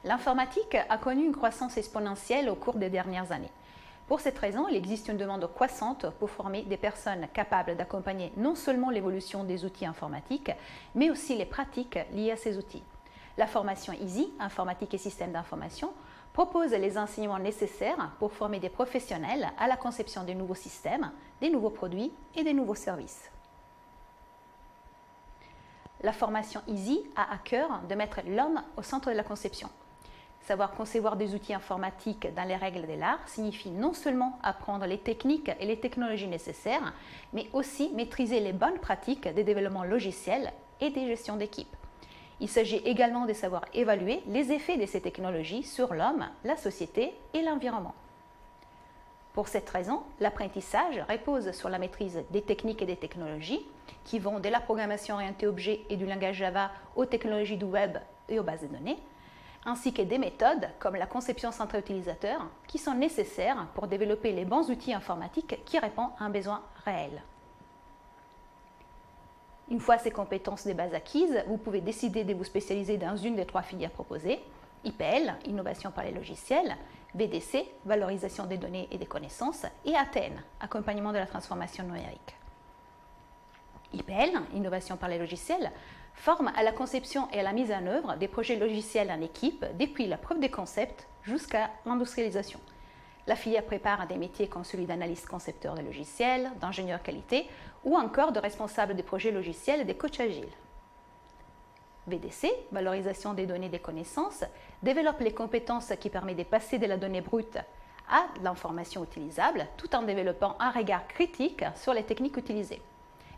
L'informatique a connu une croissance exponentielle au cours des dernières années. Pour cette raison, il existe une demande croissante pour former des personnes capables d'accompagner non seulement l'évolution des outils informatiques, mais aussi les pratiques liées à ces outils. La formation EASY, Informatique et Systèmes d'information, propose les enseignements nécessaires pour former des professionnels à la conception des nouveaux systèmes, des nouveaux produits et des nouveaux services. La formation EASY a à cœur de mettre l'homme au centre de la conception. Savoir concevoir des outils informatiques dans les règles de l'art signifie non seulement apprendre les techniques et les technologies nécessaires, mais aussi maîtriser les bonnes pratiques des développements logiciels et des gestions d'équipe. Il s'agit également de savoir évaluer les effets de ces technologies sur l'homme, la société et l'environnement. Pour cette raison, l'apprentissage repose sur la maîtrise des techniques et des technologies qui vont de la programmation orientée objet et du langage Java aux technologies du web et aux bases de données, ainsi que des méthodes comme la conception centrée utilisateur qui sont nécessaires pour développer les bons outils informatiques qui répondent à un besoin réel. Une fois ces compétences de base acquises, vous pouvez décider de vous spécialiser dans une des trois filières proposées: IPL, innovation par les logiciels, VDC, valorisation des données et des connaissances, et ATN, accompagnement de la transformation numérique. IPL, innovation par les logiciels, forme à la conception et à la mise en œuvre des projets logiciels en équipe depuis la preuve des concepts jusqu'à l'industrialisation. La filière prépare des métiers comme celui d'analyste concepteur de logiciels, d'ingénieur qualité ou encore de responsable des projets logiciels et des coachs agiles. VDC, valorisation des données et des connaissances, développe les compétences qui permettent de passer de la donnée brute à l'information utilisable tout en développant un regard critique sur les techniques utilisées.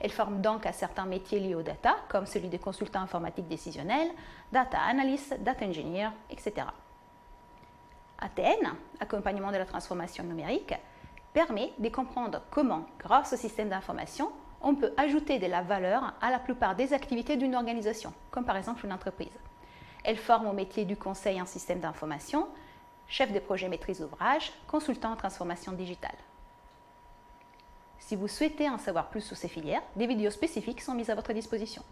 Elle forme donc à certains métiers liés aux data, comme celui des consultants informatiques décisionnels, data analyst, data engineer, etc. ATN, accompagnement de la transformation numérique, permet de comprendre comment, grâce au système d'information, on peut ajouter de la valeur à la plupart des activités d'une organisation, comme par exemple une entreprise. Elle forme au métier du conseil en système d'information, chef de projet maîtrise d'ouvrage, consultant en transformation digitale. Si vous souhaitez en savoir plus sur ces filières, des vidéos spécifiques sont mises à votre disposition.